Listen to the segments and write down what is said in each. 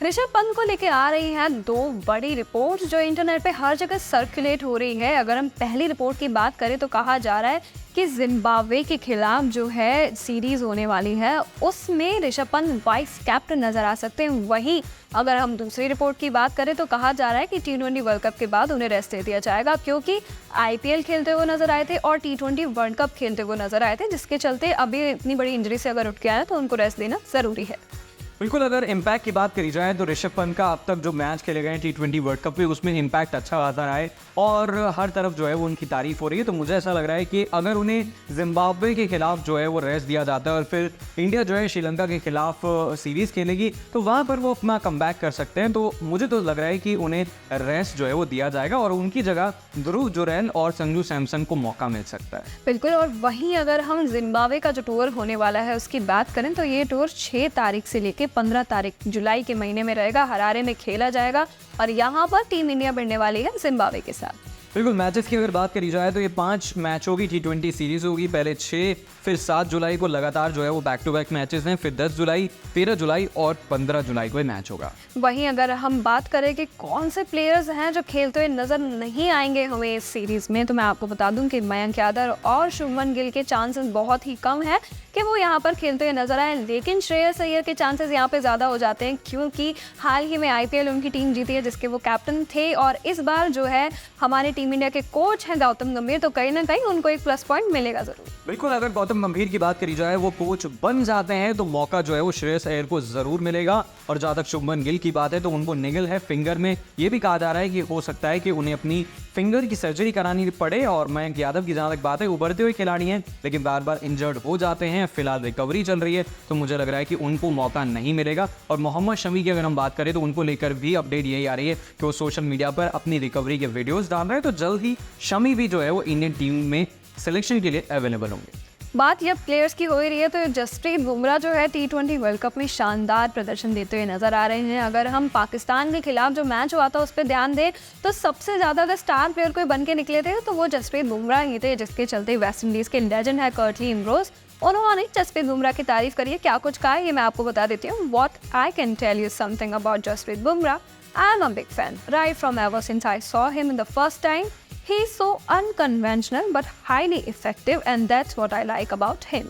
ऋषभ पंत को लेके आ रही हैं दो बड़ी रिपोर्ट्स जो इंटरनेट पे हर जगह सर्कुलेट हो रही है। अगर हम पहली रिपोर्ट की बात करें तो कहा जा रहा है कि जिम्बाब्वे के खिलाफ जो है सीरीज होने वाली है उसमें ऋषभ पंत वाइस कैप्टन नजर आ सकते हैं। वहीं अगर हम दूसरी रिपोर्ट की बात करें तो कहा जा रहा है कि T20 वर्ल्ड कप के बाद उन्हें रेस्ट दे दिया जाएगा, क्योंकि IPL खेलते हुए नजर आए थे और T20 वर्ल्ड कप खेलते हुए नजर आए थे, जिसके चलते अभी इतनी बड़ी इंजरी से अगर उठ के आए तो उनको रेस्ट देना जरूरी है। बिल्कुल, अगर इम्पैक्ट की बात करी जाए तो ऋषभ पंत का अब तक जो मैच खेले गए T20 वर्ल्ड कप में उसमें इम्पैक्ट अच्छा आता रहा है और हर तरफ जो है वो उनकी तारीफ हो रही है। तो मुझे ऐसा लग रहा है कि अगर उन्हें जिम्बाब्वे के खिलाफ जो है वो रेस्ट दिया जाता है और फिर इंडिया जो है श्रीलंका के खिलाफ सीरीज खेलेगी तो वहाँ पर वो अपना कमबैक कर सकते हैं। तो मुझे तो लग रहा है कि उन्हें रेस्ट जो है वो दिया जाएगा और उनकी जगह ध्रुव जुरैल और संजू सैमसन को मौका मिल सकता है। बिल्कुल, और वहीं अगर हम जिम्बाब्वे का जो टूर होने वाला है उसकी बात करें तो ये टूर 6 तारीख से लेके 15 तारीख जुलाई के महीने में रहेगा, हरारे में खेला जाएगा और यहाँ पर टीम इंडिया भिड़ने वाली है जिम्बाब्वे के साथ। बिल्कुल, मैचेस की अगर बात करी जाए तो ये 5 मैच होगी, T20 सीरीज होगी। पहले 6, फिर 7 जुलाई को लगातार जो है वो बैक टू बैक मैचेस हैं, फिर 10 जुलाई, 13 जुलाई और 15 जुलाई को मैच होगा। वहीं अगर हम बात करें कि कौन से प्लेयर्स हैं जो खेलते हुए नजर नहीं आएंगे हमें इस सीरीज में, तो मैं आपको बता दूं कि मयंक यादव और शुभमन गिल के चांसेस बहुत ही कम है कि वो यहाँ पर खेलते हुए नजर आए, लेकिन श्रेयस अय्यर के चांसेस यहाँ पे ज़्यादा हो जाते हैं, क्योंकि हाल ही में IPL उनकी टीम जीती है जिसके वो कैप्टन थे और इस बार जो है हमारे टीम इंडिया के कोच हैं गौतम गंभीर, तो कहीं ना कहीं उनको एक प्लस पॉइंट मिलेगा ज़रूर। बिल्कुल, अगर गौतम गंभीर की बात करी जाए वो कोच बन जाते हैं तो मौका जो है वो श्रेयस अय्यर को ज़रूर मिलेगा। और जहाँ तक शुभमन गिल की बात है तो उनको निगल है फिंगर में, ये भी कहा जा रहा है कि हो सकता है कि उन्हें अपनी फिंगर की सर्जरी करानी पड़े। और मयंक यादव की जहाँ तक बात है उभरते हुए खिलाड़ी हैं लेकिन बार बार इंजर्ड हो जाते हैं, फिलहाल रिकवरी चल रही है, तो मुझे लग रहा है कि उनको मौका नहीं मिलेगा। और मोहम्मद शमी की अगर हम बात करें तो उनको लेकर भी अपडेट यही आ रही है कि वो सोशल मीडिया पर अपनी रिकवरी के वीडियोस डाल रहे हैं, तो जल्द ही शमी भी जो है वो इंडियन टीम में सिलेक्शन के लिए अवेलेबल होंगे। बात जब प्लेयर्स की हो ही रही है तो जसप्रीत बुमराह जो है T20 वर्ल्ड कप में शानदार प्रदर्शन देते हुए नजर आ रहे हैं। अगर हम पाकिस्तान के खिलाफ जो मैच हुआ था उस पर ध्यान दें तो सबसे ज़्यादा अगर स्टार प्लेयर कोई बन के निकले थे तो वो जसप्रीत बुमराह ही थे, जिसके चलते वेस्ट इंडीज़ के लेजेंड है कर्टली एम्ब्रोस, उन्होंने जसप्रीत बुमराह की तारीफ करी है। क्या कुछ कहा है ये मैं आपको बता देती हूँ। What I can tell you something about Jasprit Bumrah, I am a big fan right from ever since I saw him in the first time. He is so unconventional but highly effective and that's what I like about him.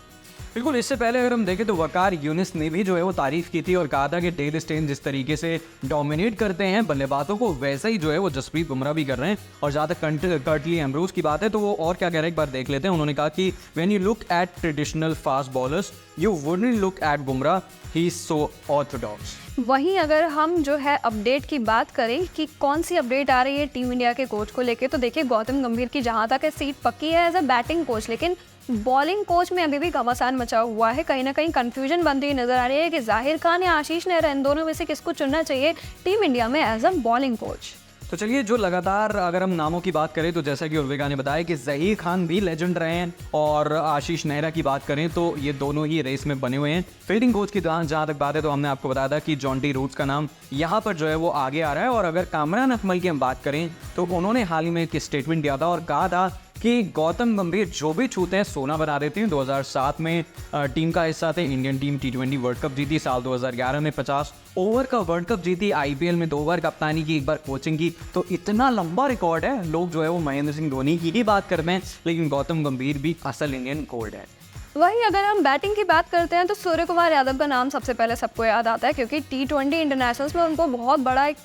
बिल्कुल, इससे पहले अगर हम देखें तो वकार यूनिस ने भी जो है वो तारीफ की थी और कहा था कि डेल स्टेन जिस तरीके से डोमिनेट करते हैं बल्लेबाजों को वैसा ही जो है वो जसप्रीत बुमराह भी कर रहे हैं। और ज़्यादा कर्टली एम्ब्रोस की बात है तो वो और क्या कह रहे हैं एक बार देख लेते हैं। उन्होंने कहा कि when you look at traditional fast bowlers you wouldn't look at Bumrah, he is so Orthodox. वहीं अगर हम जो है अपडेट की बात करें कि कौन सी अपडेट आ रही है टीम इंडिया के कोच को लेके, तो देखिए गौतम गंभीर की जहां तक है सीट पक्की है एज अ बैटिंग कोच, लेकिन बॉलिंग कोच में अभी भी घमासान मचा हुआ है। कहीं ना कहीं कंफ्यूजन बनती हुई नजर आ रही है कि जाहिर खान या आशीष नेहरा, इन दोनों में से किसको चुनना चाहिए टीम इंडिया में एज अ बॉलिंग कोच। तो चलिए, जो लगातार अगर हम नामों की बात करें तो जैसा कि उर्विका ने बताया कि ज़हीर खान भी लेजेंड रहे हैं और आशीष नेहरा की बात करें तो ये दोनों ही रेस में बने हुए हैं। फील्डिंग कोच की जहाँ तक बात है तो हमने आपको बताया था कि जॉन्टी रूट्स का नाम यहाँ पर जो है वो आगे आ रहा है। और अगर कामरान अकमल की हम बात करें तो उन्होंने हाल ही में एक स्टेटमेंट दिया था और कहा था कि गौतम गंभीर जो भी छूते हैं सोना बना देते हैं। 2007 में टीम का हिस्सा थे, Indian team T20 world cup जीती, साल 2011 में 50 ओवर का वर्ल्ड कप जीती, IPL में 2 बार कप्तानी की, 1 बार कोचिंग की। तो इतना लंबा रिकॉर्ड है, लोग जो है वो महेंद्र सिंह धोनी की ही बात करते हैं लेकिन गौतम गंभीर भी असल इंडियन गोल्ड है। वहीं अगर हम बैटिंग की बात करते हैं तो सूर्य कुमार यादव का नाम सबसे पहले सबको याद आता है, क्योंकि T20 इंटरनेशनल्स में उनको बहुत बड़ा एक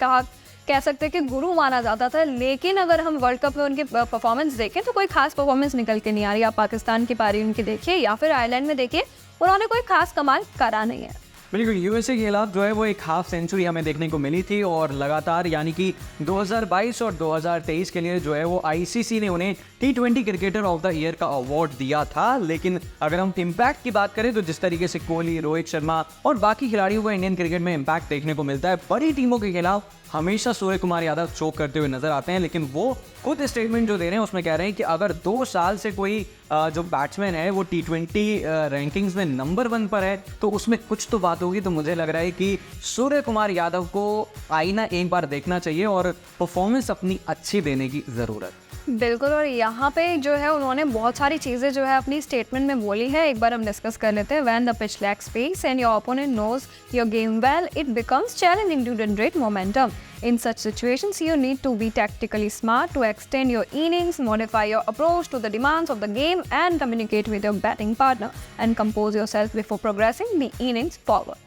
कह सकते हैं कि गुरु माना जाता था। लेकिन अगर हम वर्ल्ड कप में उनकी परफॉर्मेंस देखें तो कोई खास परफॉर्मेंस निकल के नहीं आ रही। आप पाकिस्तान की पारी उनकी देखिए या फिर आयरलैंड में देखिए, उन्होंने कोई खास कमाल करा नहीं है। बिल्कुल, USA के खिलाफ जो है वो एक हाफ सेंचुरी हमें देखने को मिली थी और लगातार यानी कि 2022 और 2023 के लिए जो है वो ICC ने उन्हें T20 cricketer of the year का अवार्ड दिया था। लेकिन अगर हम इम्पैक्ट की बात करें तो जिस तरीके से कोहली, रोहित शर्मा और बाकी खिलाड़ियों को इंडियन क्रिकेट में इम्पैक्ट देखने को मिलता है, बड़ी टीमों के खिलाफ हमेशा सूर्य कुमार यादव चोक करते हुए नजर आते हैं। लेकिन वो खुद स्टेटमेंट जो दे रहे हैं उसमें कह रहे हैं कि अगर 2 साल से कोई जो बैट्समैन है वो T20 रैंकिंग्स में नंबर 1 पर है तो उसमें कुछ तो बात होगी। तो मुझे लग रहा है कि सूर्य कुमार यादव को आईना एक बार देखना चाहिए और परफॉर्मेंस अपनी अच्छी देने की ज़रूरत। बिल्कुल, और यहाँ पे जो है उन्होंने बहुत सारी चीज़ें जो है अपनी स्टेटमेंट में बोली है, एक बार हम डिस्कस कर लेते हैं। When the pitch lacks pace and your opponent knows your game well, it becomes challenging to generate momentum. In such situations, you need to be tactically smart to extend your innings, modify your approach to the demands of the game, and communicate with your batting partner and compose yourself before progressing the innings forward.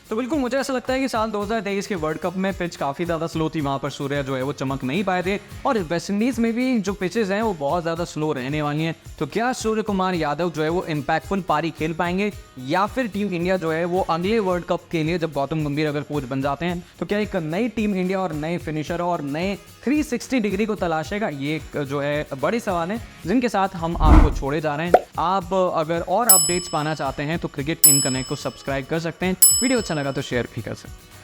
तो बिल्कुल मुझे ऐसा लगता है कि साल 2023 के world cup में पिच काफ़ी ज़्यादा स्लो थी, वहाँ पर सूर्या जो है वो चमक नहीं पाए थे, और वेस्ट इंडीज़ में भी जो पिचेस हैं वो बहुत ज़्यादा स्लो रहने वाली हैं। तो क्या सूर्य कुमार यादव जो है वो इम्पैक्टफुल पारी खेल पाएंगे, या फिर टीम इंडिया जो है वो अगले वर्ल्ड कप के लिए जब गौतम गंभीर अगर कोच बन जाते हैं तो क्या एक नई टीम इंडिया और नए फिनिशर और नए 360 डिग्री को तलाशेगा? ये एक जो है बड़े सवाल है जिनके साथ हम आपको छोड़े जा रहे हैं। आप अगर और अपडेट्स पाना चाहते हैं तो क्रिकेट इन कनेक्ट को सब्सक्राइब कर सकते हैं। वीडियो अच्छा लगा तो शेयर भी कर सकते हैं।